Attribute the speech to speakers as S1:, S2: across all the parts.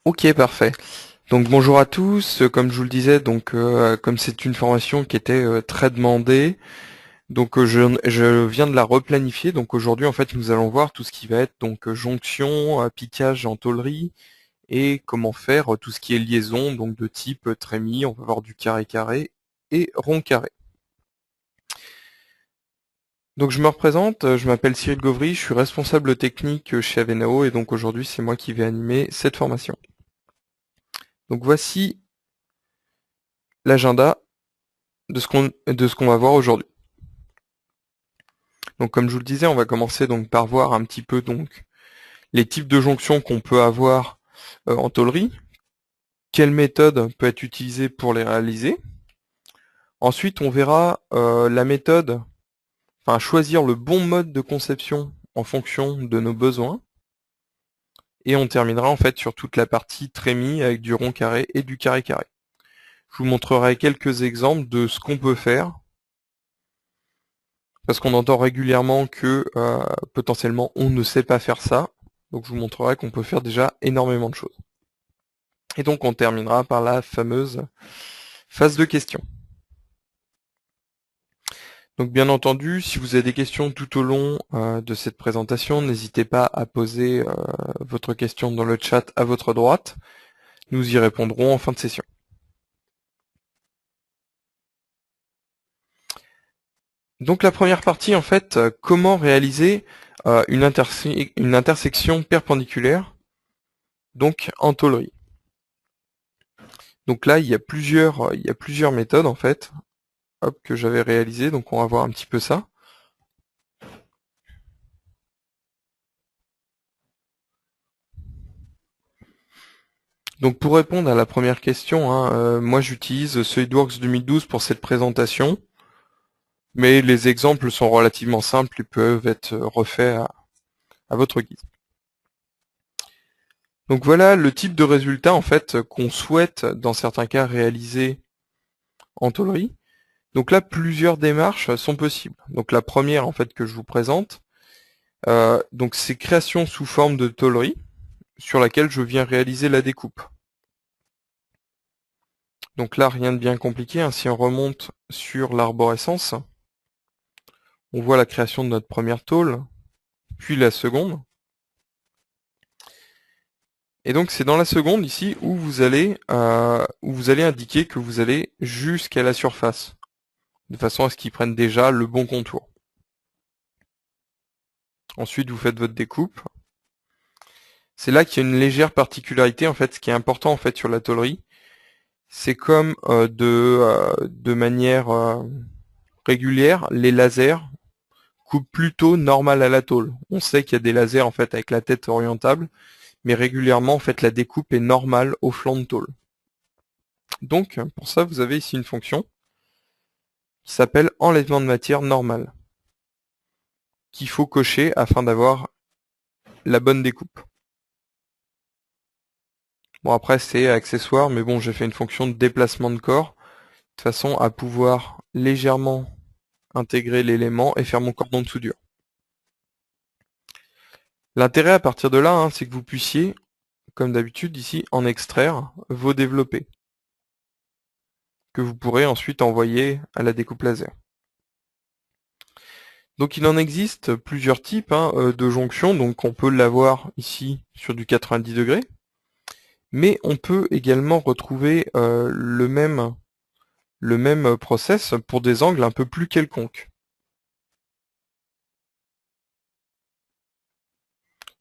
S1: Ok, parfait. Donc bonjour à tous. Comme je vous le disais, comme c'est une formation qui était très demandée, je viens de la replanifier. Donc aujourd'hui, en fait, nous allons voir tout ce qui va être jonction, piquage en tôlerie et comment faire tout ce qui est liaison, donc de type trémie. On va voir du carré carré et rond carré. Donc je me représente, je m'appelle Cyril Gauvry, je suis responsable technique chez Avenao et donc aujourd'hui c'est moi qui vais animer cette formation. Donc voici l'agenda de ce qu'on va voir aujourd'hui. Donc comme je vous le disais, on va commencer donc par voir un petit peu les types de jonctions qu'on peut avoir en tôlerie, quelle méthode peut être utilisée pour les réaliser. Ensuite, on verra la méthode, enfin choisir le bon mode de conception en fonction de nos besoins. Et on terminera en fait sur toute la partie trémie avec du rond carré et du carré carré. Je vous montrerai quelques exemples de ce qu'on peut faire, parce qu'on entend régulièrement que potentiellement on ne sait pas faire ça. Donc je vous montrerai qu'on peut faire déjà énormément de choses. Et donc on terminera par la fameuse phase de questions. Donc bien entendu, si vous avez des questions tout au long de cette présentation, n'hésitez pas à poser votre question dans le chat à votre droite. Nous y répondrons en fin de session. Donc la première partie, en fait, comment réaliser une intersection perpendiculaire, donc en tôlerie. Donc là, il y a plusieurs méthodes, en fait, hop, que j'avais réalisées, donc on va voir un petit peu ça. Donc pour répondre à la première question, hein, moi j'utilise SolidWorks 2012 pour cette présentation, mais les exemples sont relativement simples et peuvent être refaits à votre guise. Donc voilà le type de résultat en fait qu'on souhaite dans certains cas réaliser en tôlerie. Donc là plusieurs démarches sont possibles. Donc la première en fait que je vous présente, donc c'est création sous forme de tôlerie sur laquelle je viens réaliser la découpe. Donc là rien de bien compliqué, hein. Si on remonte sur l'arborescence, on voit la création de notre première tôle, puis la seconde. Et donc c'est dans la seconde ici où vous allez indiquer que vous allez jusqu'à la surface, de façon à ce qu'ils prennent déjà le bon contour. Ensuite vous faites votre découpe. C'est là qu'il y a une légère particularité en fait, ce qui est important en fait sur la tôlerie, c'est comme de manière régulière, les lasers coupent plutôt normal à la tôle. On sait qu'il y a des lasers en fait avec la tête orientable, mais régulièrement en fait la découpe est normale au flanc de tôle. Donc pour ça vous avez ici une fonction qui s'appelle enlèvement de matière normale, qu'il faut cocher afin d'avoir la bonne découpe. Bon après c'est accessoire, mais bon j'ai fait une fonction de déplacement de corps, de façon à pouvoir légèrement intégrer l'élément et faire mon cordon de soudure. L'intérêt à partir de là, hein, c'est que vous puissiez, comme d'habitude ici, en extraire vos développés, que vous pourrez ensuite envoyer à la découpe laser. Donc il en existe plusieurs types de jonctions, donc on peut l'avoir ici sur du 90 degrés, mais on peut également retrouver le même process pour des angles un peu plus quelconques.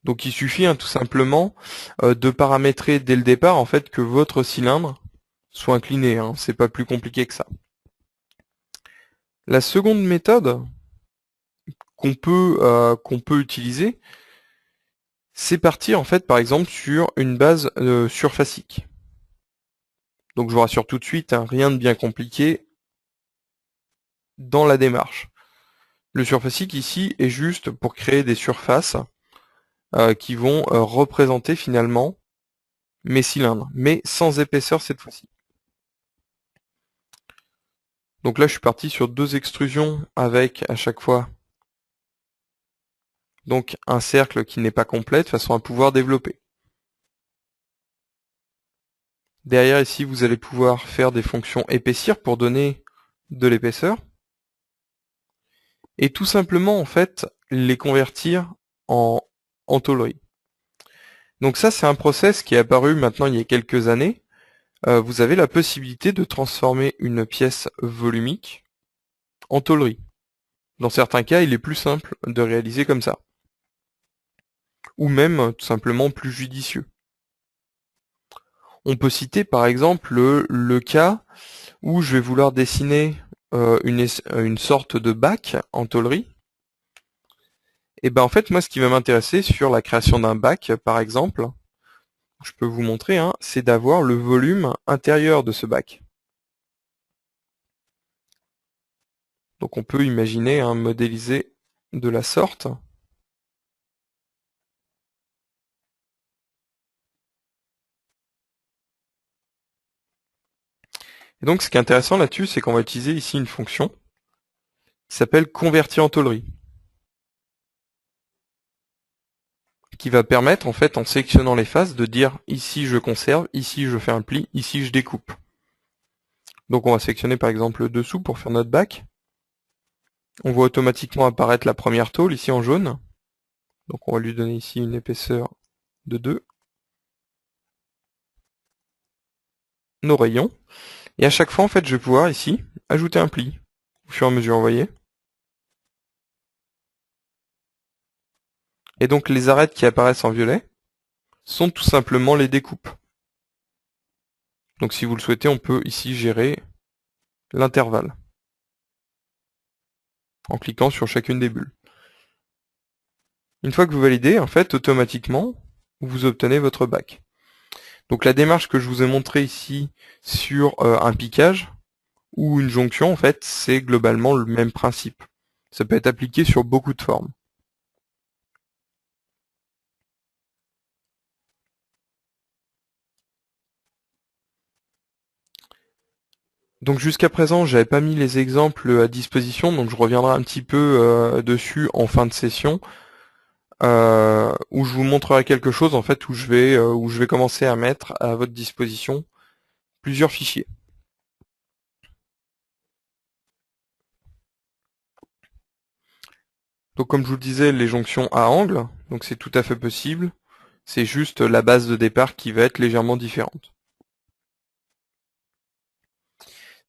S1: Donc il suffit tout simplement de paramétrer dès le départ en fait que votre cylindre soit incliné, hein, c'est pas plus compliqué que ça. La seconde méthode qu'on peut utiliser, c'est partir en fait par exemple sur une base surfacique. Donc je vous rassure tout de suite, hein, rien de bien compliqué dans la démarche. Le surfacique ici est juste pour créer des surfaces qui vont représenter finalement mes cylindres, mais sans épaisseur cette fois-ci. Donc là je suis parti sur 2 extrusions avec à chaque fois donc un cercle qui n'est pas complet de façon à pouvoir développer. Derrière ici, vous allez pouvoir faire des fonctions épaissir pour donner de l'épaisseur. Et tout simplement, en fait, les convertir en tôlerie. Donc ça, c'est un process qui est apparu maintenant il y a quelques années. Vous avez la possibilité de transformer une pièce volumique en tôlerie. Dans certains cas, il est plus simple de réaliser comme ça. Ou même, tout simplement, plus judicieux. On peut citer par exemple le cas où je vais vouloir dessiner une sorte de bac en tôlerie. Et ben en fait, moi, ce qui va m'intéresser sur la création d'un bac, par exemple, je peux vous montrer, hein, c'est d'avoir le volume intérieur de ce bac. Donc on peut imaginer modéliser de la sorte. Et donc ce qui est intéressant là-dessus, c'est qu'on va utiliser ici une fonction qui s'appelle convertir en tôlerie, qui va permettre en fait en sélectionnant les faces de dire ici je conserve, ici je fais un pli, ici je découpe. Donc on va sélectionner par exemple le dessous pour faire notre bac. On voit automatiquement apparaître la première tôle ici en jaune. Donc on va lui donner ici une épaisseur de 2. Nos rayons. Et à chaque fois en fait je vais pouvoir ici ajouter un pli au fur et à mesure, vous voyez. Et donc les arêtes qui apparaissent en violet sont tout simplement les découpes. Donc si vous le souhaitez, on peut ici gérer l'intervalle en cliquant sur chacune des bulles. Une fois que vous validez, en fait, automatiquement, vous obtenez votre bac. Donc la démarche que je vous ai montrée ici sur un piquage ou une jonction, en fait, c'est globalement le même principe. Ça peut être appliqué sur beaucoup de formes. Donc jusqu'à présent, j'avais pas mis les exemples à disposition, donc je reviendrai un petit peu dessus en fin de session, où je vous montrerai quelque chose en fait où je vais commencer à mettre à votre disposition plusieurs fichiers. Donc comme je vous le disais, les jonctions à angle, donc c'est tout à fait possible. C'est juste la base de départ qui va être légèrement différente.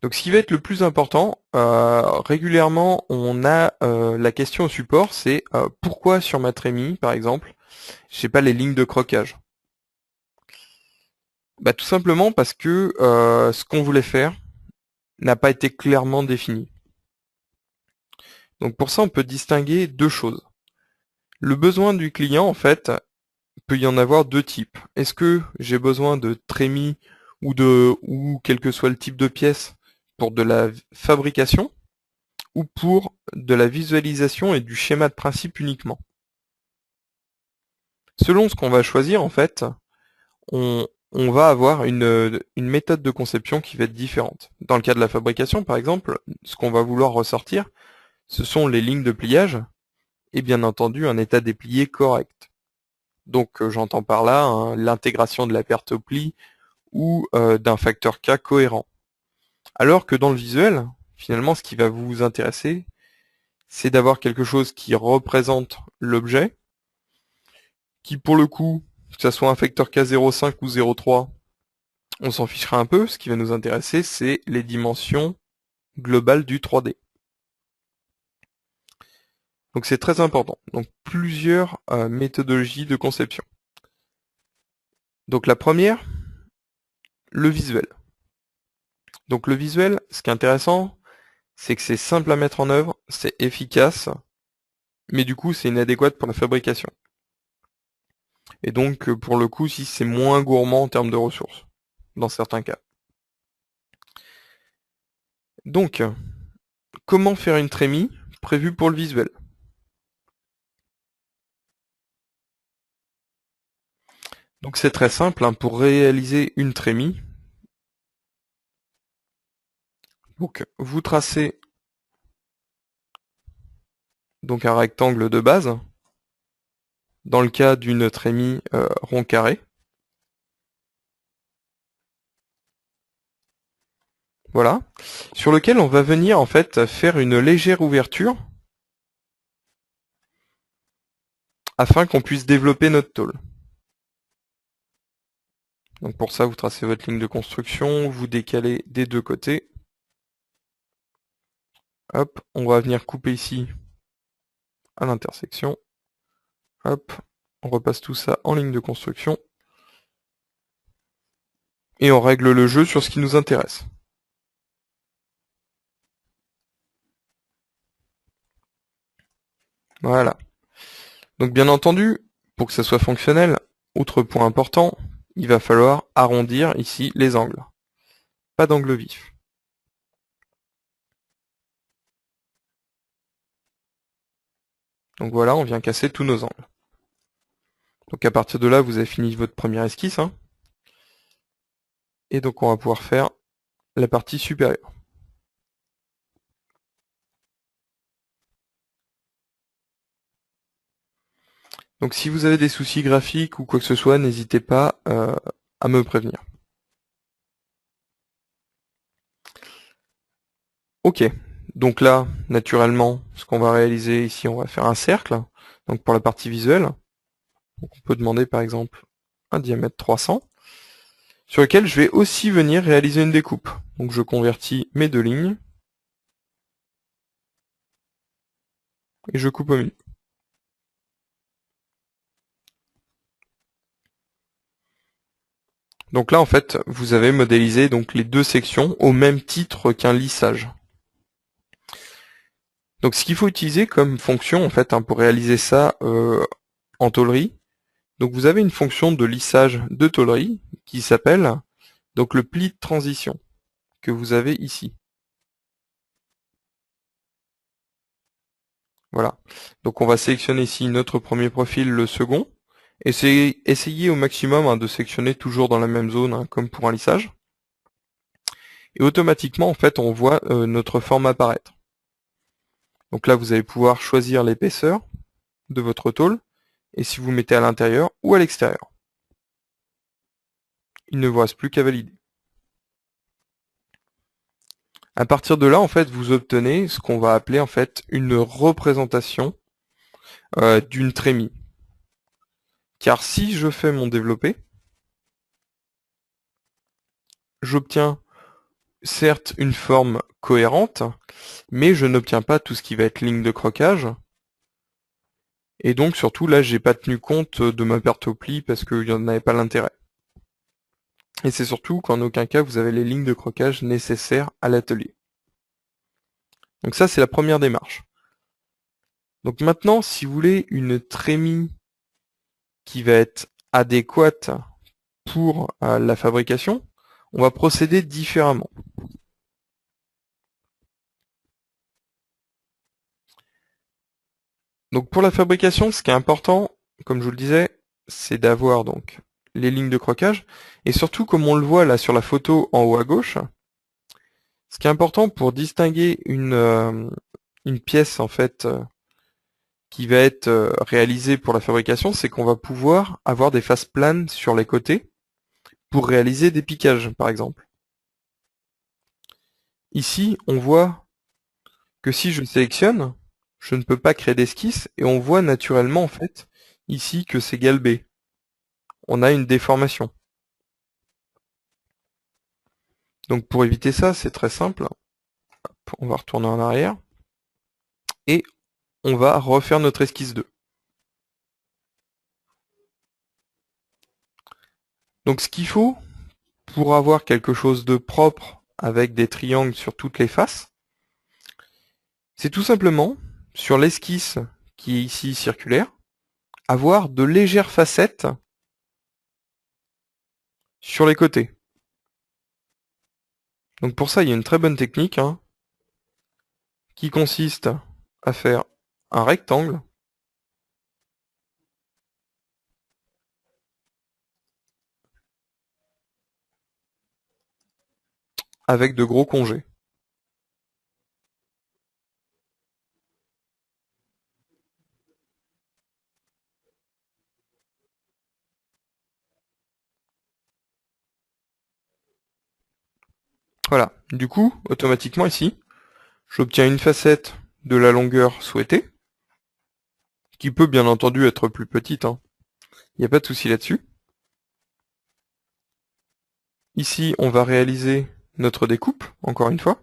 S1: Donc ce qui va être le plus important, régulièrement on a la question au support, c'est pourquoi sur ma trémie, par exemple, j'ai pas les lignes de croquage. Bah, tout simplement parce que ce qu'on voulait faire n'a pas été clairement défini. Donc pour ça on peut distinguer deux choses. Le besoin du client, en fait, peut y en avoir deux types. Est-ce que j'ai besoin de trémies ou quel que soit le type de pièce pour de la fabrication ou pour de la visualisation et du schéma de principe uniquement? Selon ce qu'on va choisir, en fait, on va avoir une méthode de conception qui va être différente. Dans le cas de la fabrication, par exemple, ce qu'on va vouloir ressortir, ce sont les lignes de pliage et bien entendu un état déplié correct. Donc j'entends par là l'intégration de la perte au pli ou d'un facteur K cohérent. Alors que dans le visuel, finalement, ce qui va vous intéresser, c'est d'avoir quelque chose qui représente l'objet, qui pour le coup, que ça soit un facteur K 0,5 ou 0,3, on s'en fichera un peu. Ce qui va nous intéresser, c'est les dimensions globales du 3D. Donc c'est très important. Donc plusieurs méthodologies de conception. Donc la première, le visuel. Donc le visuel, ce qui est intéressant, c'est que c'est simple à mettre en œuvre, c'est efficace, mais du coup c'est inadéquat pour la fabrication. Et donc pour le coup, si c'est moins gourmand en termes de ressources, dans certains cas. Donc, comment faire une trémie prévue pour le visuel? Donc c'est très simple, pour réaliser une trémie, donc vous tracez donc un rectangle de base, dans le cas d'une trémie rond carré. voilà, sur lequel on va venir en fait faire une légère ouverture afin qu'on puisse développer notre tôle. Donc pour ça, vous tracez votre ligne de construction, vous décalez des deux côtés. Hop, on va venir couper ici à l'intersection. Hop, on repasse tout ça en ligne de construction. Et on règle le jeu sur ce qui nous intéresse. Voilà. Donc bien entendu, pour que ça soit fonctionnel, autre point important, il va falloir arrondir ici les angles. Pas d'angle vif. Donc voilà, on vient casser tous nos angles. Donc à partir de là, vous avez fini votre première esquisse. Hein. Et donc on va pouvoir faire la partie supérieure. Donc si vous avez des soucis graphiques ou quoi que ce soit, n'hésitez pas à me prévenir. Ok, donc là, naturellement, ce qu'on va réaliser ici, on va faire un cercle. Donc pour la partie visuelle, donc on peut demander par exemple un diamètre 300, sur lequel je vais aussi venir réaliser une découpe. Donc je convertis mes deux lignes, et je coupe au milieu. Donc là, en fait, vous avez modélisé donc les deux sections au même titre qu'un lissage. Donc ce qu'il faut utiliser comme fonction, en fait, hein, pour réaliser ça en tôlerie, donc vous avez une fonction de lissage de tôlerie qui s'appelle donc le pli de transition que vous avez ici. Voilà. Donc on va sélectionner ici notre premier profil, le second, et c'est essayer au maximum hein, de sélectionner toujours dans la même zone, hein, comme pour un lissage. Et automatiquement, en fait, on voit notre forme apparaître. Donc là, vous allez pouvoir choisir l'épaisseur de votre tôle, et si vous mettez à l'intérieur ou à l'extérieur. Il ne vous reste plus qu'à valider. À partir de là, en fait, vous obtenez ce qu'on va appeler en fait une représentation d'une trémie. Car si je fais mon développé, j'obtiens certes une forme cohérente, mais je n'obtiens pas tout ce qui va être ligne de croquage. Et donc surtout là, j'ai pas tenu compte de ma perte au pli parce qu'il n'y en avait pas l'intérêt. Et c'est surtout qu'en aucun cas vous avez les lignes de croquage nécessaires à l'atelier. Donc ça, c'est la première démarche. Donc maintenant, si vous voulez une trémie qui va être adéquate pour la fabrication, on va procéder différemment. Donc pour la fabrication, ce qui est important, comme je vous le disais, c'est d'avoir donc les lignes de croquage, et surtout comme on le voit là sur la photo en haut à gauche, ce qui est important pour distinguer une pièce en fait qui va être réalisée pour la fabrication, c'est qu'on va pouvoir avoir des faces planes sur les côtés pour réaliser des piquages par exemple. Ici, on voit que si je sélectionne, je ne peux pas créer d'esquisse et on voit naturellement en fait ici que c'est galbé. On a une déformation. Donc pour éviter ça, c'est très simple. On va retourner en arrière et on va refaire notre esquisse 2. Donc ce qu'il faut pour avoir quelque chose de propre avec des triangles sur toutes les faces, c'est tout simplement sur l'esquisse qui est ici circulaire, avoir de légères facettes sur les côtés. Donc pour ça, il y a une très bonne technique hein, qui consiste à faire un rectangle avec de gros congés. Voilà. Du coup, automatiquement ici, j'obtiens une facette de la longueur souhaitée, qui peut bien entendu être plus petite, hein. Il n'y a pas de souci là-dessus. Ici, on va réaliser notre découpe, encore une fois.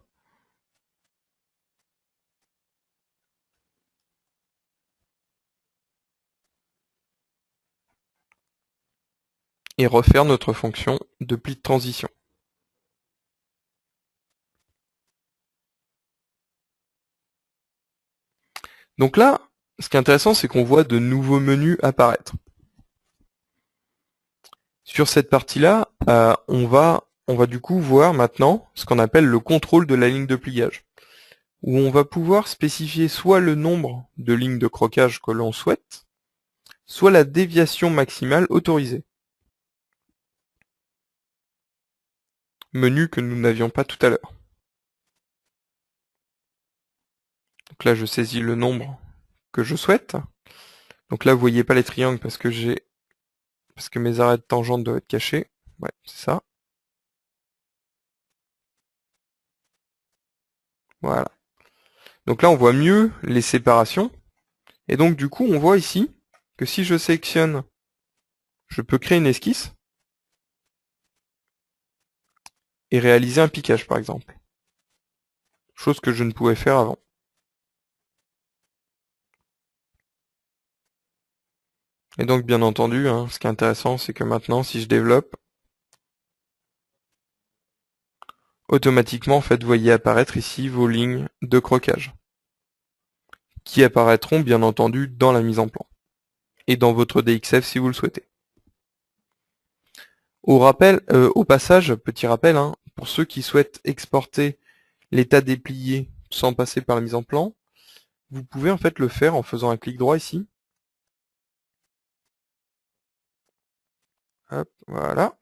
S1: Et refaire notre fonction de pli de transition. Donc là, ce qui est intéressant, c'est qu'on voit de nouveaux menus apparaître. Sur cette partie-là, on va du coup voir maintenant ce qu'on appelle le contrôle de la ligne de pliage, où on va pouvoir spécifier soit le nombre de lignes de croquage que l'on souhaite, soit la déviation maximale autorisée. Menu que nous n'avions pas tout à l'heure. Donc là, je saisis le nombre que je souhaite. Donc là, vous voyez pas les triangles parce que mes arrêts de tangente doivent être cachés. Ouais, c'est ça. Voilà. Donc là, on voit mieux les séparations. Et donc, du coup, on voit ici que si je sélectionne, je peux créer une esquisse et réaliser un piquage, par exemple. Chose que je ne pouvais faire avant. Et donc, bien entendu, hein, ce qui est intéressant, c'est que maintenant, si je développe, automatiquement, en fait, vous voyez apparaître ici vos lignes de croquage, qui apparaîtront, bien entendu, dans la mise en plan, et dans votre DXF si vous le souhaitez. Au passage, petit rappel, hein, pour ceux qui souhaitent exporter l'état déplié sans passer par la mise en plan, vous pouvez en fait le faire en faisant un clic droit ici. Hop, voilà.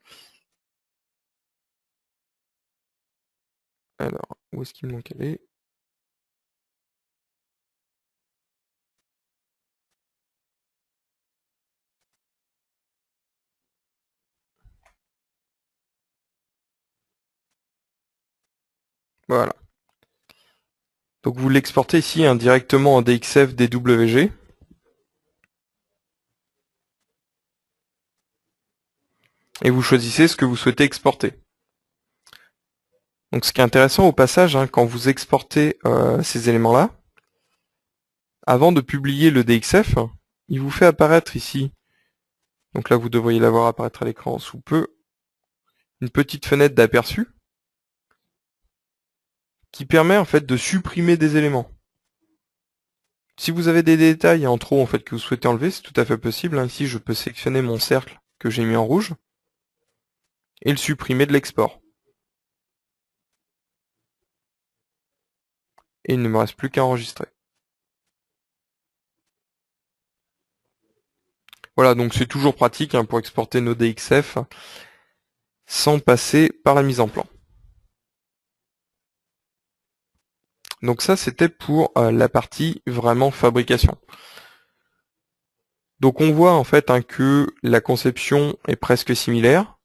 S1: Alors, où est-ce qu'il me manque aller? Voilà. Donc vous l'exportez ici hein, directement en DXF DWG. Et vous choisissez ce que vous souhaitez exporter. Donc ce qui est intéressant au passage, hein, quand vous exportez ces éléments-là, avant de publier le DXF, il vous fait apparaître ici, donc là vous devriez l'avoir apparaître à l'écran sous peu, une petite fenêtre d'aperçu qui permet en fait de supprimer des éléments. Si vous avez des détails en trop en fait que vous souhaitez enlever, c'est tout à fait possible. Hein. Ici je peux sélectionner mon cercle que j'ai mis en rouge et le supprimer de l'export. Et il ne me reste plus qu'à enregistrer. Voilà, donc c'est toujours pratique hein, pour exporter nos DXF sans passer par la mise en plan. Donc ça, c'était pour la partie vraiment fabrication. Donc on voit en fait hein, que la conception est presque similaire,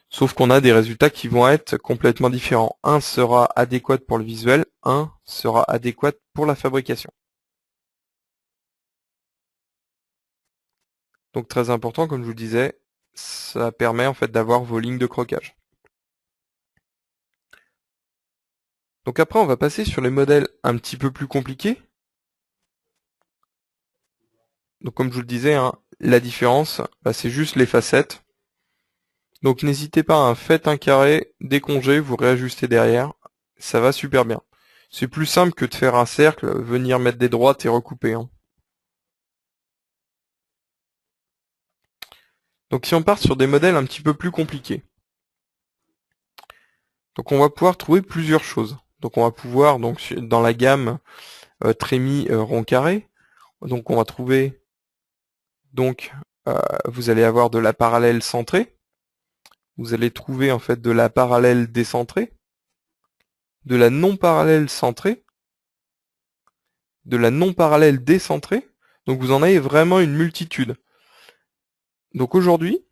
S1: sauf qu'on a des résultats qui vont être complètement différents. Un sera adéquat pour le visuel, un sera adéquat pour la fabrication. Donc très important, comme je vous le disais, ça permet en fait d'avoir vos lignes de croquage. Donc après, on va passer sur les modèles un petit peu plus compliqués. Donc comme je vous le disais, hein, la différence, c'est juste les facettes. Donc n'hésitez pas, hein, faites un carré, décongez, vous réajustez derrière, ça va super bien. C'est plus simple que de faire un cercle, venir mettre des droites et recouper. Hein. Donc si on part sur des modèles un petit peu plus compliqués, donc on va pouvoir trouver plusieurs choses. Donc on va pouvoir, donc dans la gamme trémie rond carré, donc on va trouver, donc vous allez avoir de la parallèle centrée, vous allez trouver en fait de la parallèle décentrée, de la non parallèle centrée, de la non parallèle décentrée, donc vous en avez vraiment une multitude. Donc aujourd'hui,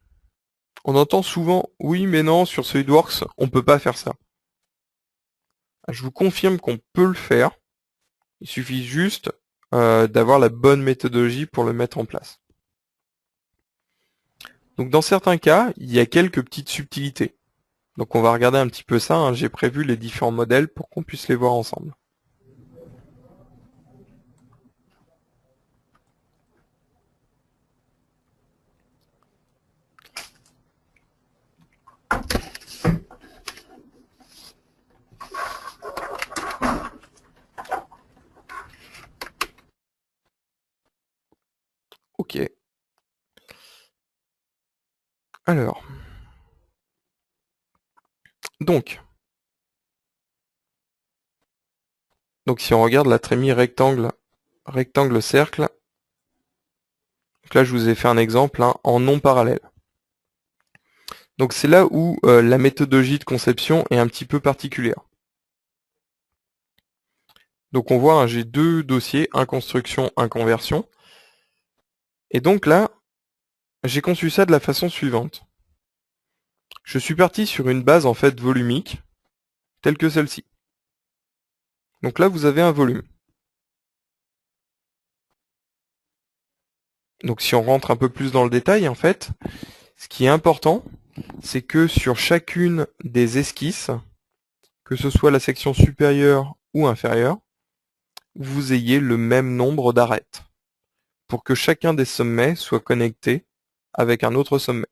S1: on entend souvent oui mais non sur SolidWorks on peut pas faire ça. Je vous confirme qu'on peut le faire. Il suffit juste d'avoir la bonne méthodologie pour le mettre en place. Donc dans certains cas, il y a quelques petites subtilités. Donc on va regarder un petit peu ça, hein. J'ai prévu les différents modèles pour qu'on puisse les voir ensemble. Ok. Alors. Donc si on regarde la trémie rectangle, rectangle, cercle, donc là je vous ai fait un exemple hein, en non parallèle. Donc c'est là où la méthodologie de conception est un petit peu particulière. Donc on voit, hein, j'ai deux dossiers, un construction, un conversion. Et donc là, j'ai conçu ça de la façon suivante. Je suis parti sur une base en fait volumique, telle que celle-ci. Donc là vous avez un volume. Donc si on rentre un peu plus dans le détail en fait, ce qui est important, c'est que sur chacune des esquisses, que ce soit la section supérieure ou inférieure, vous ayez le même nombre d'arêtes, pour que chacun des sommets soit connecté avec un autre sommet.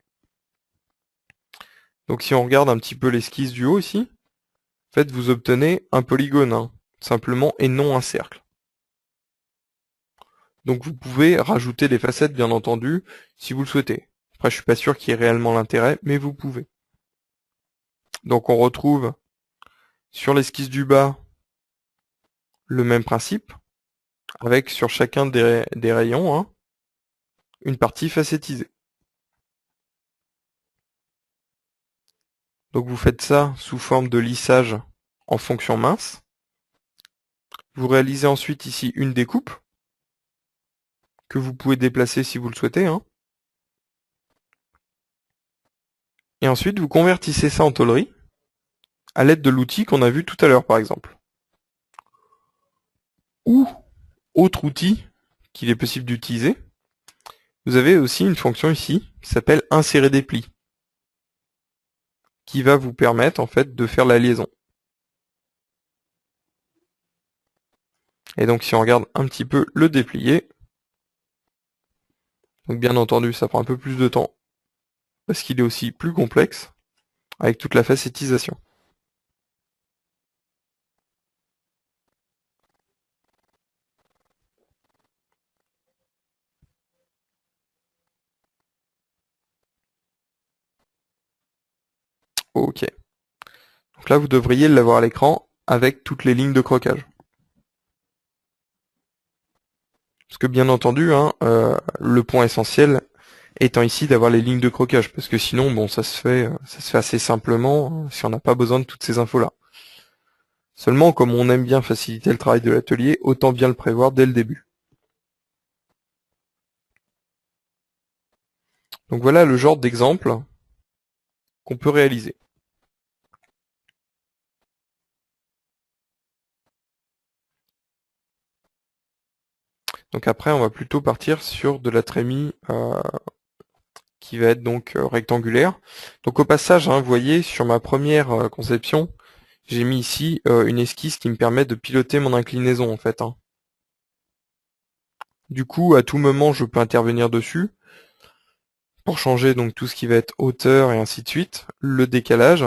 S1: Donc si on regarde un petit peu l'esquisse du haut ici, en fait vous obtenez un polygone, hein, simplement, et non un cercle. Donc vous pouvez rajouter des facettes bien entendu, si vous le souhaitez. Après je suis pas sûr qu'il y ait réellement l'intérêt, mais vous pouvez. Donc on retrouve sur l'esquisse du bas le même principe, avec sur chacun des rayons hein, une partie facettisée. Donc vous faites ça sous forme de lissage en fonction mince. Vous réalisez ensuite ici une découpe, que vous pouvez déplacer si vous le souhaitez, hein. Et ensuite vous convertissez ça en tôlerie, à l'aide de l'outil qu'on a vu tout à l'heure par exemple. Ou, autre outil qu'il est possible d'utiliser, vous avez aussi une fonction ici qui s'appelle insérer des plis, qui va vous permettre en fait de faire la liaison. Et donc si on regarde un petit peu le déplier, donc bien entendu ça prend un peu plus de temps, parce qu'il est aussi plus complexe, avec toute la facettisation. Ok. Donc là vous devriez l'avoir à l'écran avec toutes les lignes de croquage. Parce que bien entendu, hein, le point essentiel étant ici d'avoir les lignes de croquage, parce que sinon, bon, ça se fait assez simplement si on n'a pas besoin de toutes ces infos-là. Seulement, comme on aime bien faciliter le travail de l'atelier, autant bien le prévoir dès le début. Donc voilà le genre d'exemple qu'on peut réaliser. Donc après, on va plutôt partir sur de la trémie qui va être donc rectangulaire. Donc au passage, hein, vous voyez, sur ma première conception, j'ai mis ici une esquisse qui me permet de piloter mon inclinaison en fait, hein. Du coup, à tout moment, je peux intervenir dessus pour changer donc tout ce qui va être hauteur et ainsi de suite, le décalage.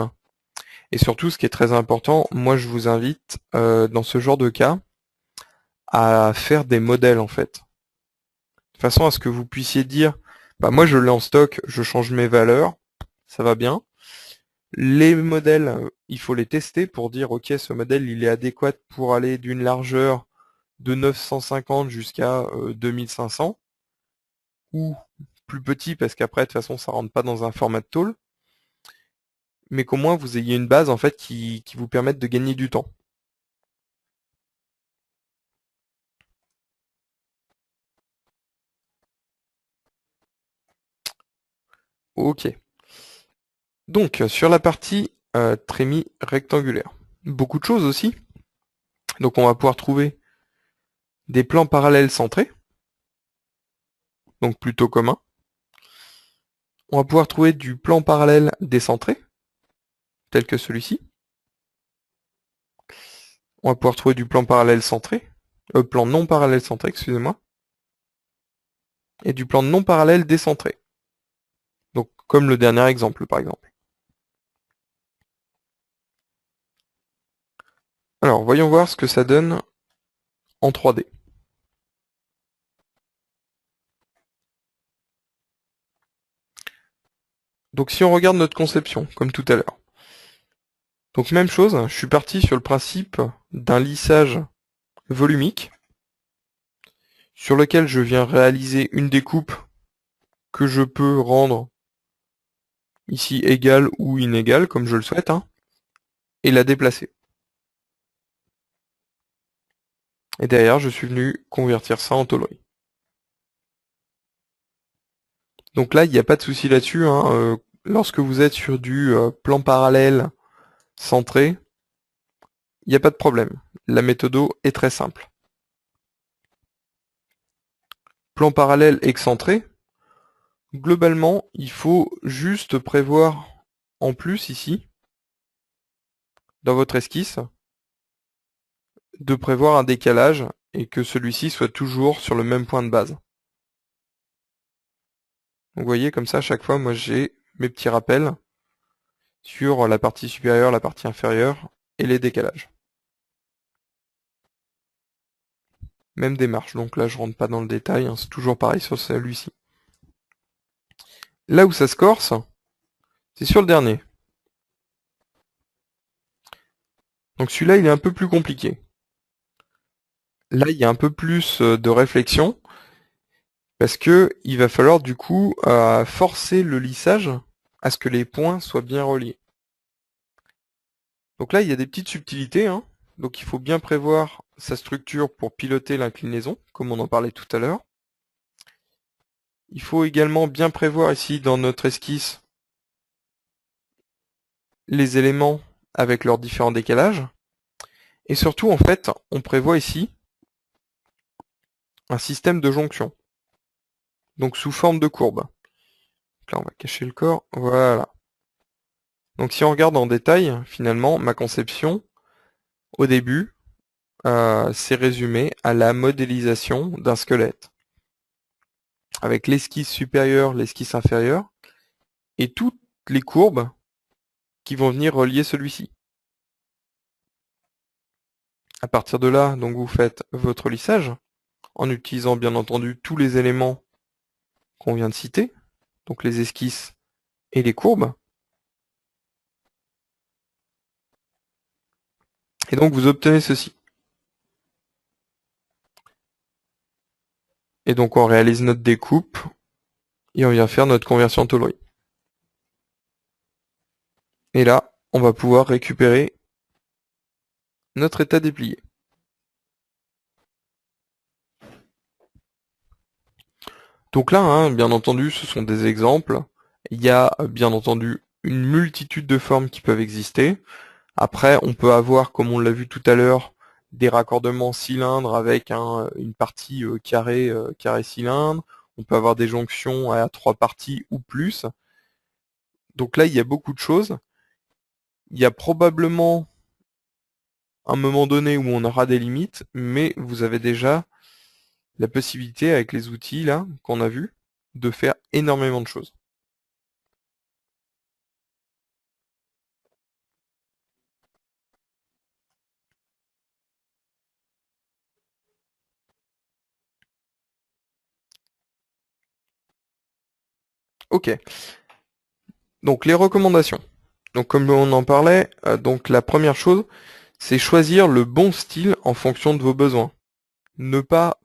S1: Et surtout, ce qui est très important, moi je vous invite dans ce genre de cas à faire des modèles en fait. De façon à ce que vous puissiez dire, bah moi je l'ai en stock, je change mes valeurs, ça va bien. Les modèles, il faut les tester pour dire ok ce modèle il est adéquat pour aller d'une largeur de 950 jusqu'à 2500 ou plus petit parce qu'après de toute façon ça rentre pas dans un format de tôle, mais qu'au moins vous ayez une base en fait qui vous permette de gagner du temps. Ok. Donc sur la partie trémie rectangulaire. beaucoup de choses aussi. Donc on va pouvoir trouver des plans parallèles centrés, donc plutôt commun. On va pouvoir trouver du plan parallèle décentré, tel que celui-ci. On va pouvoir trouver du plan parallèle centré, plan non parallèle centré, excusez-moi, et du plan non parallèle décentré. Donc comme le dernier exemple par exemple. Alors voyons voir ce que ça donne en 3D. Donc si on regarde notre conception, comme tout à l'heure. Donc même chose, je suis parti sur le principe d'un lissage volumique, sur lequel je viens réaliser une découpe que je peux rendre ici égale ou inégale, comme je le souhaite, et la déplacer. Et derrière, je suis venu convertir ça en tôlerie. Donc là, il n'y a pas de souci là-dessus. Lorsque vous êtes sur du plan parallèle centré, il n'y a pas de problème. La méthode est très simple. Plan parallèle excentré, globalement, il faut juste prévoir en plus ici, dans votre esquisse, de prévoir un décalage et que celui-ci soit toujours sur le même point de base. Donc vous voyez, comme ça, à chaque fois, moi j'ai mes petits rappels sur la partie supérieure, la partie inférieure et les décalages. Même démarche, donc là je rentre pas dans le détail, c'est toujours pareil sur celui-ci. Là où ça se corse, c'est sur le dernier. Donc celui-là il est un peu plus compliqué. Là il y a un peu plus de réflexion, parce que il va falloir du coup forcer le lissage à ce que les points soient bien reliés. Donc là il y a des petites subtilités, donc il faut bien prévoir sa structure pour piloter l'inclinaison, comme on en parlait tout à l'heure. Il faut également bien prévoir ici dans notre esquisse les éléments avec leurs différents décalages. Et surtout, en fait, on prévoit ici un système de jonction, donc sous forme de courbe. Donc là, on va cacher le corps, voilà. Donc si on regarde en détail, finalement, ma conception, au début, s'est résumée à la modélisation d'un squelette, avec l'esquisse supérieure, l'esquisse inférieure, et toutes les courbes qui vont venir relier celui-ci. À partir de là, donc vous faites votre lissage, en utilisant bien entendu tous les éléments qu'on vient de citer, donc les esquisses et les courbes. Et donc vous obtenez ceci. Et donc on réalise notre découpe et on vient faire notre conversion en tôlerie. Et là, on va pouvoir récupérer notre état déplié. Donc là, bien entendu, ce sont des exemples. Il y a bien entendu une multitude de formes qui peuvent exister. Après, on peut avoir, comme on l'a vu tout à l'heure, des raccordements cylindres avec une partie carré cylindre. On peut avoir des jonctions à 3 parties ou plus. Donc là, il y a beaucoup de choses. Il y a probablement un moment donné où on aura des limites, mais vous avez déjà la possibilité, avec les outils là qu'on a vus, de faire énormément de choses. Ok, donc les recommandations. Donc comme on en parlait, donc la première chose, c'est choisir le bon style en fonction de vos besoins. Ne pas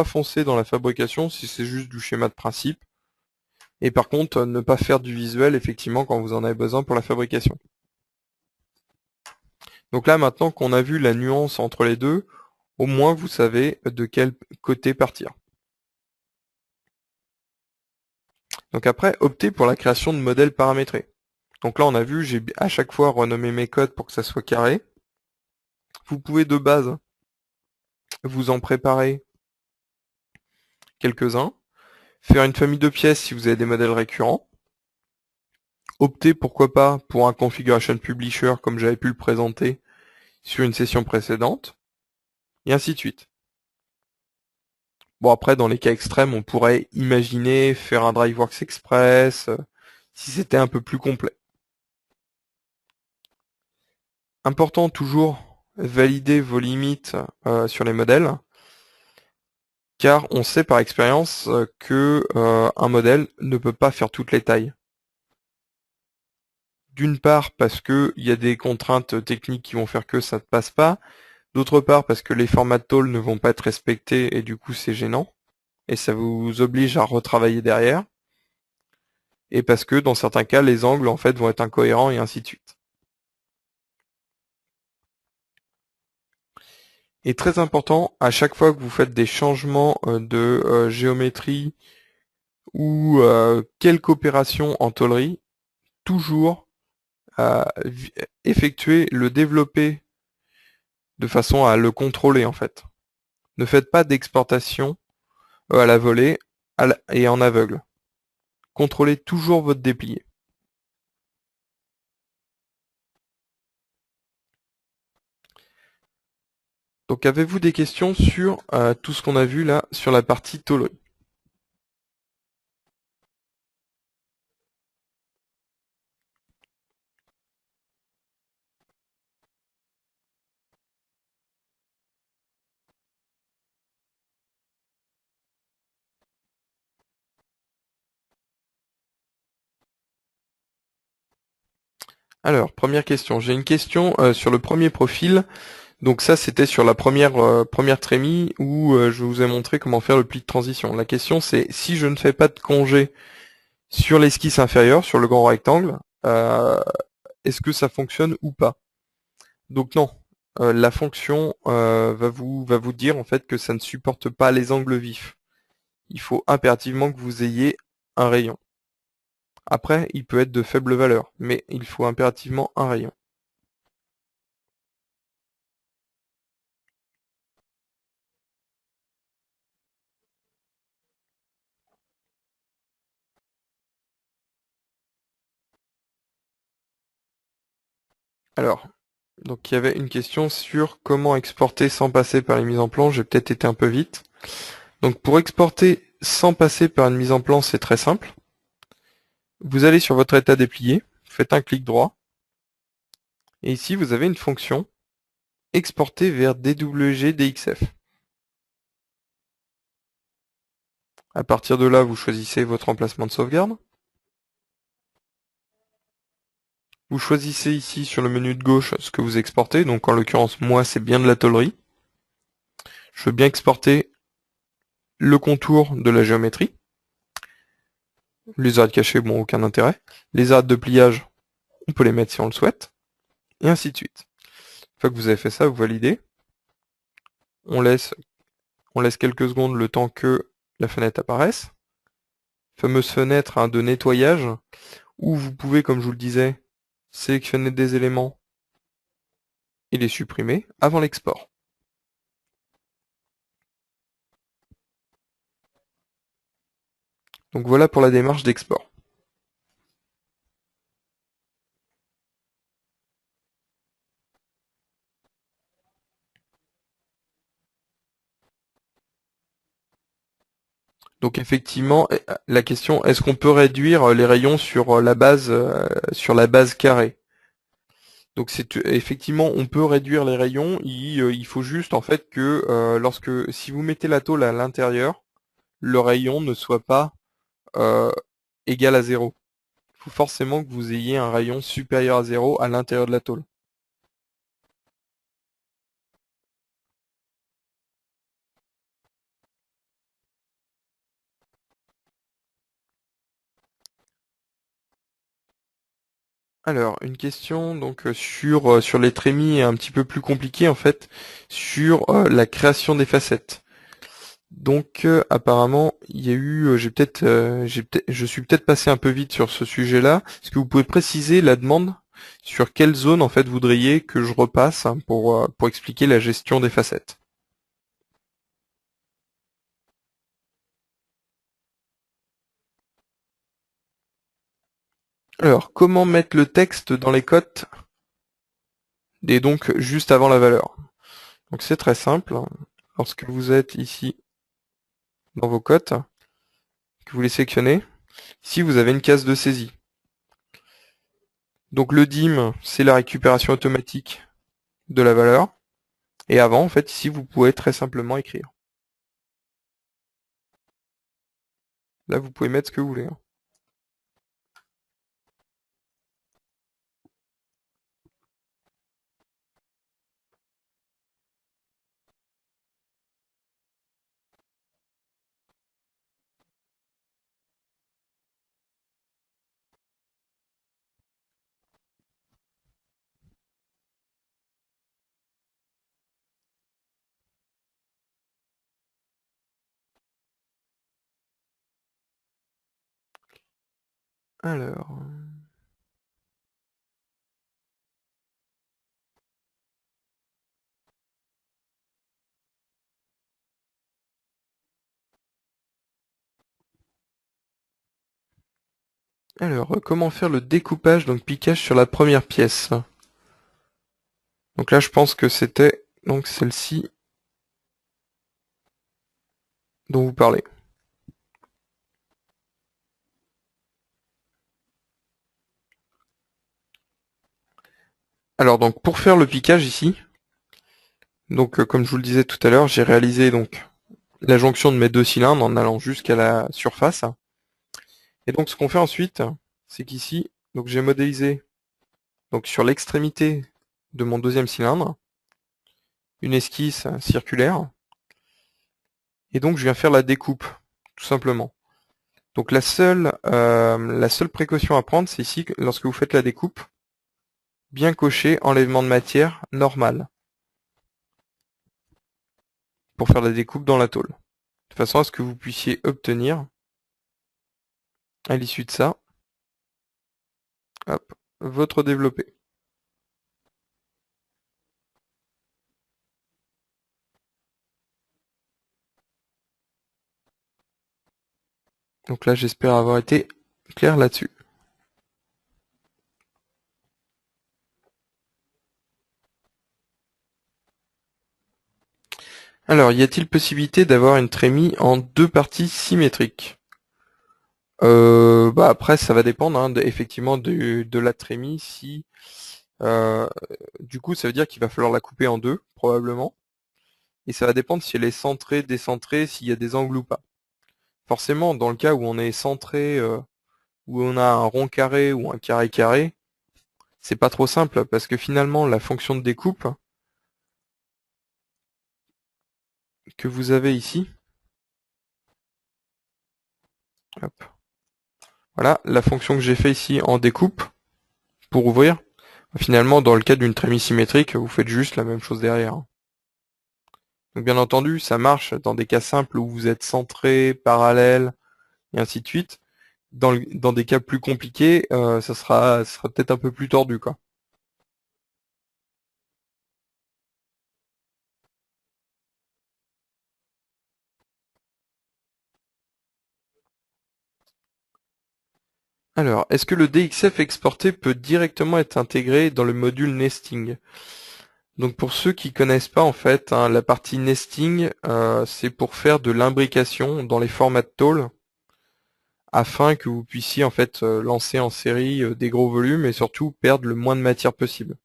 S1: foncer dans la fabrication si c'est juste du schéma de principe. Et par contre, ne pas faire du visuel effectivement quand vous en avez besoin pour la fabrication. Donc là maintenant qu'on a vu la nuance entre les deux, au moins vous savez de quel côté partir. Donc après, optez pour la création de modèles paramétrés. Donc là, on a vu, j'ai à chaque fois renommé mes codes pour que ça soit carré. Vous pouvez de base vous en préparer quelques-uns, faire une famille de pièces si vous avez des modèles récurrents, opter pourquoi pas pour un configuration publisher comme j'avais pu le présenter sur une session précédente, et ainsi de suite. Bon, après, dans les cas extrêmes, on pourrait imaginer faire un DriveWorks Express, si c'était un peu plus complet. Important toujours, valider vos limites sur les modèles, car on sait par expérience que un modèle ne peut pas faire toutes les tailles. D'une part parce qu'il y a des contraintes techniques qui vont faire que ça ne passe pas, d'autre part parce que les formats de tôle ne vont pas être respectés et du coup c'est gênant, et ça vous oblige à retravailler derrière, et parce que dans certains cas les angles en fait vont être incohérents et ainsi de suite. Et très important, à chaque fois que vous faites des changements de géométrie ou quelque opération en tôlerie, toujours effectuer le développer de façon à le contrôler en fait. Ne faites pas d'exportation à la volée et en aveugle. Contrôlez toujours votre déplié. Donc avez-vous des questions sur tout ce qu'on a vu là sur la partie tôlerie? Alors, première question. J'ai une question sur le premier profil. Donc ça, c'était sur la première trémie où je vous ai montré comment faire le pli de transition. La question, c'est si je ne fais pas de congé sur l'esquisse inférieure, sur le grand rectangle, est-ce que ça fonctionne ou pas? Donc non. La fonction va vous dire en fait que ça ne supporte pas les angles vifs. Il faut impérativement que vous ayez un rayon. Après, il peut être de faible valeur, mais il faut impérativement un rayon. Alors, donc il y avait une question sur comment exporter sans passer par les mises en plan. J'ai peut-être été un peu vite. Donc pour exporter sans passer par une mise en plan, c'est très simple. Vous allez sur votre état déplié, faites un clic droit, et ici vous avez une fonction exporter vers DWG DXF. À partir de là, vous choisissez votre emplacement de sauvegarde. Vous choisissez ici sur le menu de gauche ce que vous exportez. Donc en l'occurrence, moi, c'est bien de la tôlerie. Je veux bien exporter le contour de la géométrie. Les arêtes cachées, bon, aucun intérêt. Les arêtes de pliage, on peut les mettre si on le souhaite. Et ainsi de suite. Une fois que vous avez fait ça, vous validez. On laisse quelques secondes le temps que la fenêtre apparaisse. Fameuse fenêtre de nettoyage, où vous pouvez, comme je vous le disais, sélectionner des éléments et les supprimer avant l'export. Donc voilà pour la démarche d'export. Donc effectivement, la question, est-ce qu'on peut réduire les rayons sur la base carrée? Donc c'est effectivement, on peut réduire les rayons. Il faut juste en fait que si vous mettez la tôle à l'intérieur, le rayon ne soit pas euh, égal à 0. Il faut forcément que vous ayez un rayon supérieur à 0 à l'intérieur de la tôle. Alors, une question donc sur les trémies un petit peu plus compliquée en fait, sur la création des facettes. Donc apparemment, il y a eu, je suis peut-être passé un peu vite sur ce sujet-là. Est-ce que vous pouvez préciser la demande sur quelle zone en fait voudriez que je repasse hein, pour expliquer la gestion des facettes? Alors, comment mettre le texte dans les cotes et donc juste avant la valeur? Donc c'est très simple. Lorsque vous êtes ici dans vos cotes, que vous les sélectionnez, ici vous avez une case de saisie. Donc le DIM, c'est la récupération automatique de la valeur. Et avant, en fait, ici, vous pouvez très simplement écrire. Là, vous pouvez mettre ce que vous voulez. Hein. Alors, comment faire le découpage, donc piquage sur la première pièce? Donc là, je pense que c'était donc celle-ci dont vous parlez. Alors donc pour faire le piquage ici, donc comme je vous le disais tout à l'heure, j'ai réalisé donc la jonction de mes deux cylindres en allant jusqu'à la surface. Et donc ce qu'on fait ensuite, c'est qu'ici, donc j'ai modélisé donc sur l'extrémité de mon deuxième cylindre une esquisse circulaire. Et donc je viens faire la découpe, tout simplement. Donc la seule précaution à prendre, c'est ici, lorsque vous faites la découpe, bien cocher enlèvement de matière normal pour faire la découpe dans la tôle. De façon à ce que vous puissiez obtenir, à l'issue de ça, hop, votre développé. Donc là, j'espère avoir été clair là-dessus. Alors, y a-t-il possibilité d'avoir une trémie en deux parties symétriques? Bah après, ça va dépendre hein, effectivement de la trémie. Si euh, du coup, ça veut dire qu'il va falloir la couper en deux, probablement. Et ça va dépendre si elle est centrée, décentrée, s'il y a des angles ou pas. Forcément, dans le cas où on est centré, où on a un rond carré ou un carré carré, c'est pas trop simple parce que finalement, la fonction de découpe que vous avez ici, hop, voilà, la fonction que j'ai fait ici en découpe pour ouvrir, finalement, dans le cas d'une trémie symétrique, vous faites juste la même chose derrière. Donc bien entendu, ça marche dans des cas simples où vous êtes centré, parallèle, et ainsi de suite. Dans des cas plus compliqués, ça sera peut-être un peu plus tordu, quoi. Alors, est-ce que le DXF exporté peut directement être intégré dans le module nesting? Donc pour ceux qui connaissent pas en fait, hein, la partie nesting, c'est pour faire de l'imbrication dans les formats de tôle afin que vous puissiez en fait lancer en série des gros volumes et surtout perdre le moins de matière possible.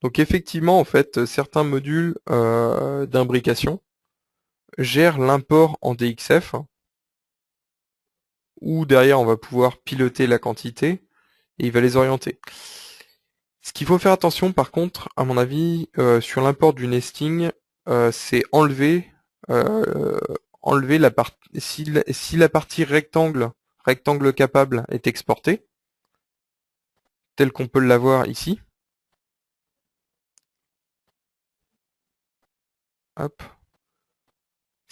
S1: Donc effectivement en fait certains modules d'imbrication gèrent l'import en DXF où derrière on va pouvoir piloter la quantité et il va les orienter. Ce qu'il faut faire attention par contre, à mon avis, sur l'import du nesting, c'est euh, enlever la partie si la partie rectangle capable est exportée, tel qu'on peut l'avoir ici. Hop.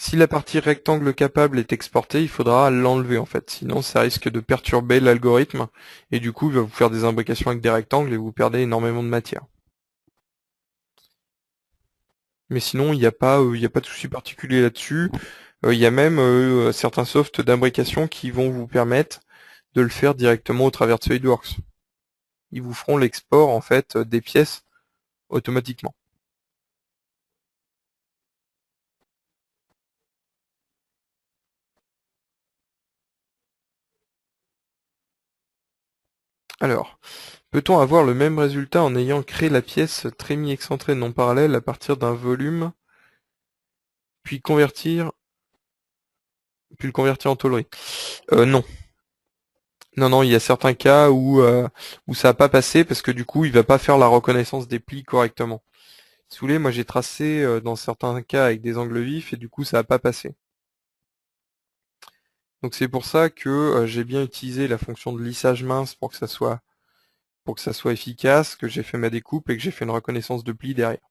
S1: Si la partie rectangle capable est exportée, il faudra l'enlever en fait, sinon ça risque de perturber l'algorithme, et du coup il va vous faire des imbrications avec des rectangles et vous perdez énormément de matière. Mais sinon, il y a pas de souci particulier là-dessus. Il y a même certains softs d'imbrication qui vont vous permettre de le faire directement au travers de SolidWorks. Ils vous feront l'export en fait des pièces automatiquement. Alors, peut-on avoir le même résultat en ayant créé la pièce trémie excentrée non parallèle à partir d'un volume, puis le convertir en tôlerie? Non. Non, non, il y a certains cas où ça n'a pas passé parce que du coup, il va pas faire la reconnaissance des plis correctement. Si vous voulez, moi j'ai tracé dans certains cas avec des angles vifs et du coup ça n'a pas passé. Donc c'est pour ça que j'ai bien utilisé la fonction de lissage mince pour que ça soit efficace, que j'ai fait ma découpe et que j'ai fait une reconnaissance de plis derrière.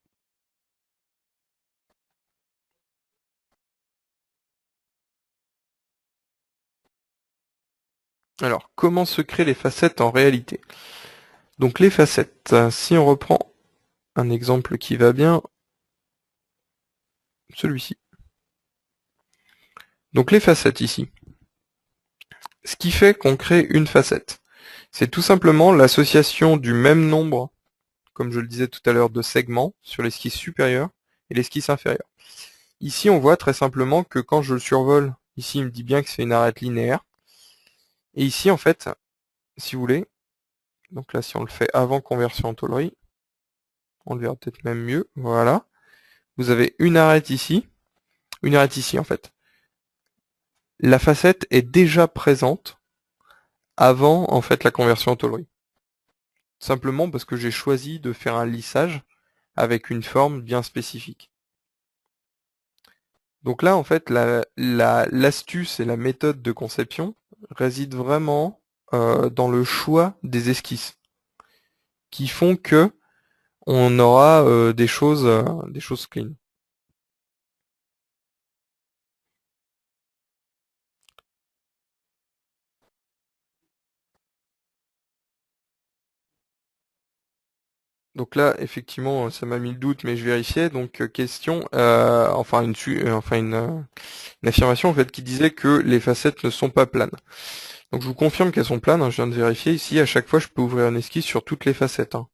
S1: Alors, comment se créent les facettes en réalité? Donc les facettes, si on reprend un exemple qui va bien, celui-ci. Donc les facettes ici. Ce qui fait qu'on crée une facette, c'est tout simplement l'association du même nombre, comme je le disais tout à l'heure, de segments sur l'esquisse supérieure et l'esquisse inférieure. Ici, on voit très simplement que quand je le survole, ici il me dit bien que c'est une arête linéaire. Et ici, en fait, si vous voulez, donc là si on le fait avant conversion en tôlerie, on le verra peut-être même mieux, voilà. Vous avez une arête ici en fait. La facette est déjà présente avant en fait la conversion en tôlerie. Simplement parce que j'ai choisi de faire un lissage avec une forme bien spécifique. Donc là, en fait, l'astuce et la méthode de conception résident vraiment dans le choix des esquisses, qui font que on aura des choses clean. Donc là, effectivement, ça m'a mis le doute, mais je vérifiais. Donc question, une affirmation en fait qui disait que les facettes ne sont pas planes. Donc je vous confirme qu'elles sont planes, hein, je viens de vérifier. Ici, à chaque fois, je peux ouvrir une esquisse sur toutes les facettes, hein.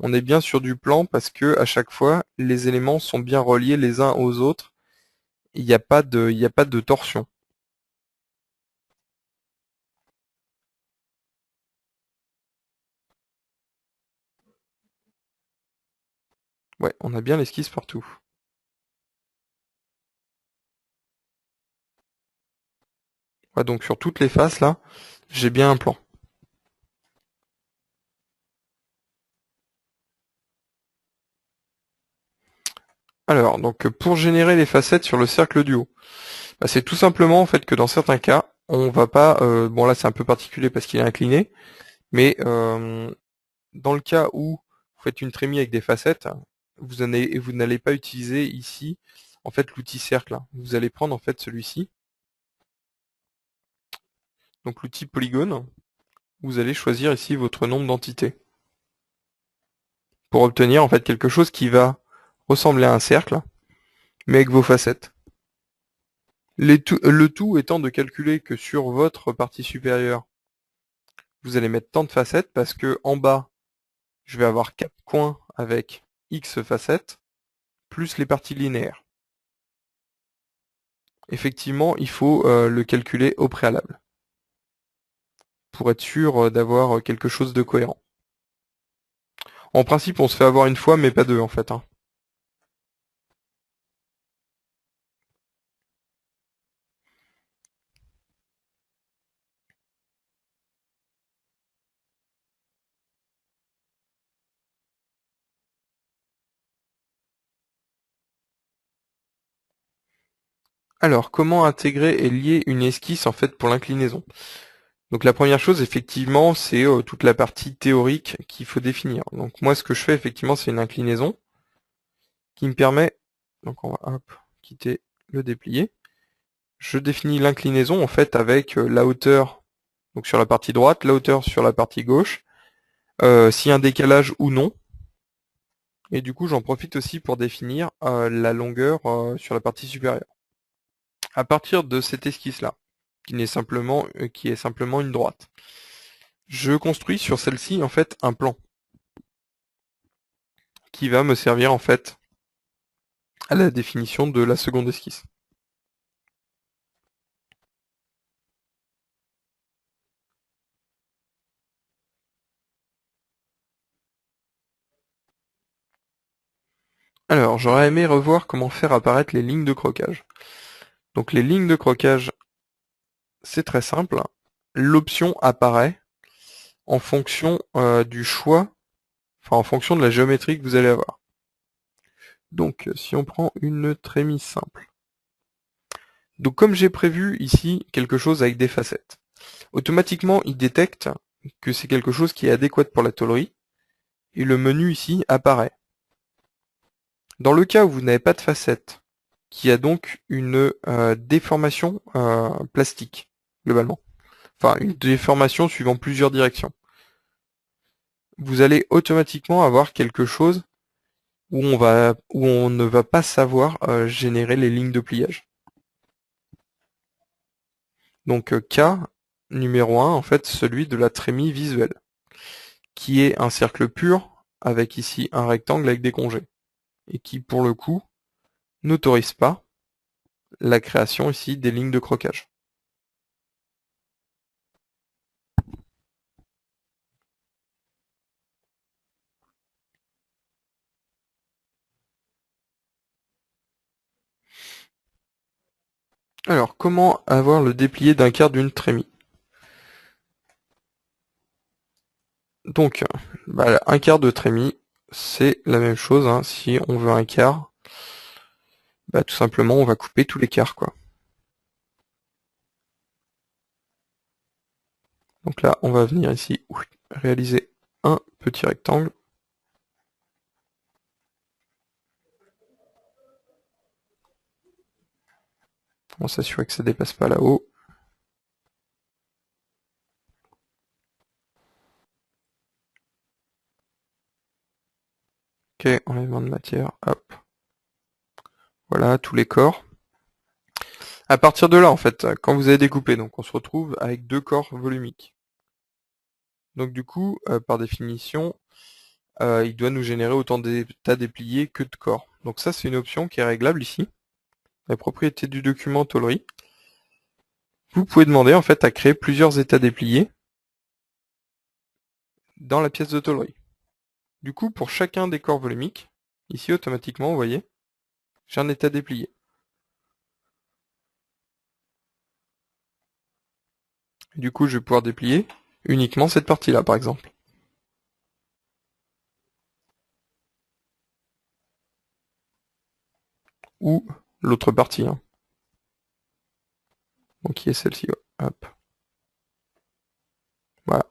S1: On est bien sur du plan parce que à chaque fois, les éléments sont bien reliés les uns aux autres. Il n'y a pas de torsion. Ouais, on a bien l'esquisse partout. Ouais, donc sur toutes les faces là, j'ai bien un plan. Alors, donc pour générer les facettes sur le cercle du haut, bah, c'est tout simplement en fait que dans certains cas, on va pas. Bon là c'est un peu particulier parce qu'il est incliné, mais dans le cas où vous faites une trémie avec des facettes, vous n'allez pas utiliser ici en fait l'outil cercle, hein. Vous allez prendre en fait celui-ci, donc l'outil polygone. Vous allez choisir ici votre nombre d'entités pour obtenir en fait quelque chose qui va ressembler à un cercle, mais avec vos facettes. Le tout étant de calculer que sur votre partie supérieure, vous allez mettre tant de facettes parce que en bas, je vais avoir 4 coins avec X facettes, plus les parties linéaires. Effectivement, il faut le calculer au préalable, pour être sûr d'avoir quelque chose de cohérent. En principe, on se fait avoir une fois, mais pas deux en fait, hein. Alors, comment intégrer et lier une esquisse en fait pour l'inclinaison? Donc la première chose, effectivement, c'est toute la partie théorique qu'il faut définir. Donc moi, ce que je fais, effectivement, c'est une inclinaison qui me permet, donc on va hop, quitter le déplier. Je définis l'inclinaison en fait avec la hauteur donc sur la partie droite, la hauteur sur la partie gauche, s'il y a un décalage ou non. Et du coup, j'en profite aussi pour définir la longueur sur la partie supérieure. À partir de cette esquisse-là, qui est simplement une droite, je construis sur celle-ci en fait un plan qui va me servir en fait à la définition de la seconde esquisse. Alors, j'aurais aimé revoir comment faire apparaître les lignes de croquage. Donc les lignes de croquage, c'est très simple. L'option apparaît en fonction du choix, enfin en fonction de la géométrie que vous allez avoir. Donc si on prend une trémie simple. Donc comme j'ai prévu ici quelque chose avec des facettes, automatiquement il détecte que c'est quelque chose qui est adéquat pour la tôlerie, et le menu ici apparaît. Dans le cas où vous n'avez pas de facette, qui a donc une déformation plastique, globalement, enfin une déformation suivant plusieurs directions, vous allez automatiquement avoir quelque chose où on ne va pas savoir générer les lignes de pliage. Donc cas numéro 1, en fait, celui de la trémie visuelle, qui est un cercle pur avec ici un rectangle avec des congés, et qui pour le coup n'autorise pas la création ici des lignes de croquage. Alors, comment avoir le déplié d'un quart d'une trémie? Donc, un quart de trémie, c'est la même chose, hein. Si on veut un quart, tout simplement, on va couper tous les quarts, quoi. Donc là, on va venir ici, réaliser un petit rectangle. On va s'assurer que ça dépasse pas là-haut. Ok, enlèvement de matière, hop. Voilà, tous les corps. À partir de là, en fait, quand vous avez découpé, donc on se retrouve avec deux corps volumiques. Donc du coup, par définition, il doit nous générer autant d'états dépliés que de corps. Donc ça, c'est une option qui est réglable ici. La propriété du document tôlerie. Vous pouvez demander en fait à créer plusieurs états dépliés dans la pièce de tôlerie. Du coup, pour chacun des corps volumiques, ici automatiquement, vous voyez, j'ai un état déplié. Du coup, je vais pouvoir déplier uniquement cette partie-là, par exemple. Ou l'autre partie. Hein. Donc qui est celle-ci. Hop. Voilà.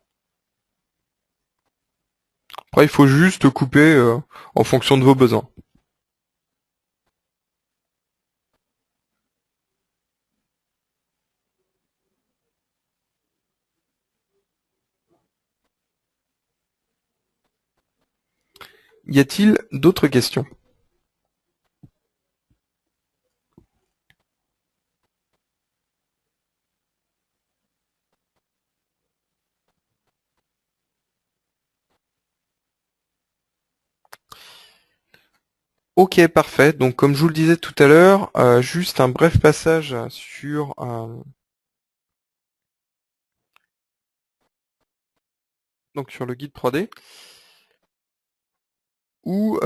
S1: Après, il faut juste couper en fonction de vos besoins. Y a-t-il d'autres questions? Ok, parfait. Donc comme je vous le disais tout à l'heure, juste un bref passage sur sur le guide 3D. Où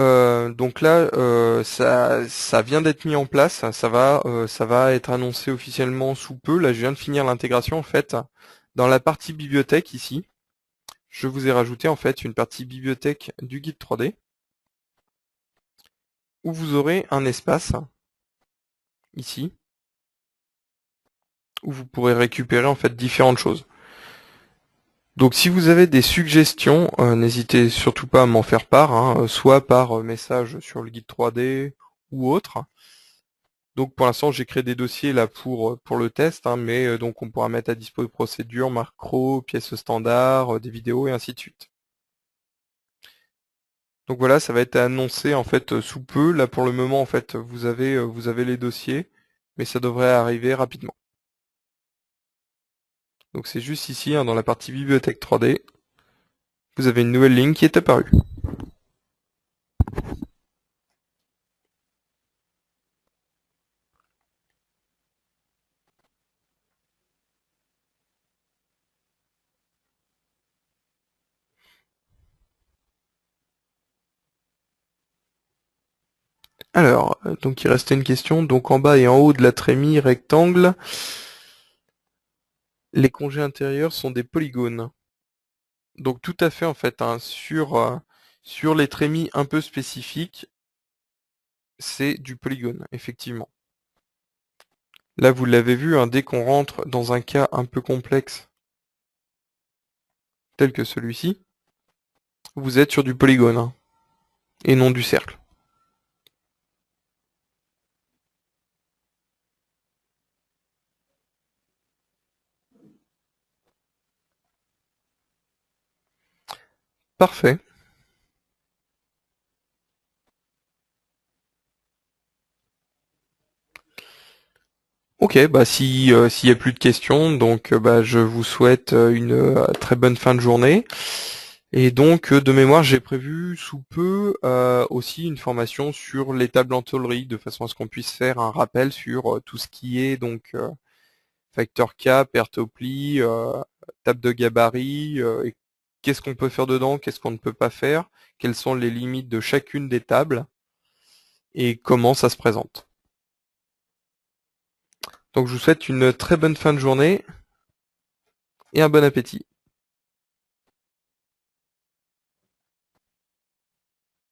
S1: donc là ça vient d'être mis en place, ça va être annoncé officiellement sous peu. Là je viens de finir l'intégration en fait. Dans la partie bibliothèque ici, je vous ai rajouté en fait une partie bibliothèque du guide 3D où vous aurez un espace ici où vous pourrez récupérer en fait différentes choses. Donc si vous avez des suggestions, n'hésitez surtout pas à m'en faire part, hein, soit par message sur le guide 3D ou autre. Donc pour l'instant, j'ai créé des dossiers là pour le test, hein, mais donc on pourra mettre à dispo des procédures, macros, pièces standards, des vidéos et ainsi de suite. Donc voilà, ça va être annoncé en fait sous peu. Là pour le moment, en fait, vous avez les dossiers, mais ça devrait arriver rapidement. Donc c'est juste ici, hein, dans la partie bibliothèque 3D, vous avez une nouvelle ligne qui est apparue. Alors, donc il restait une question. Donc en bas et en haut de la trémie rectangle, les congés intérieurs sont des polygones. Donc tout à fait en fait, hein, sur les trémies un peu spécifiques, c'est du polygone, effectivement. Là vous l'avez vu, hein, dès qu'on rentre dans un cas un peu complexe, tel que celui-ci, vous êtes sur du polygone, hein, et non du cercle. Parfait. Ok, bah si s'il y a plus de questions, donc bah je vous souhaite une très bonne fin de journée. Et donc de mémoire, j'ai prévu sous peu aussi une formation sur les tables en tôlerie, de façon à ce qu'on puisse faire un rappel sur tout ce qui est donc facteur cap, airtopli, table de gabarit, et qu'est-ce qu'on peut faire dedans, qu'est-ce qu'on ne peut pas faire, quelles sont les limites de chacune des tables et comment ça se présente. Donc je vous souhaite une très bonne fin de journée et un bon appétit.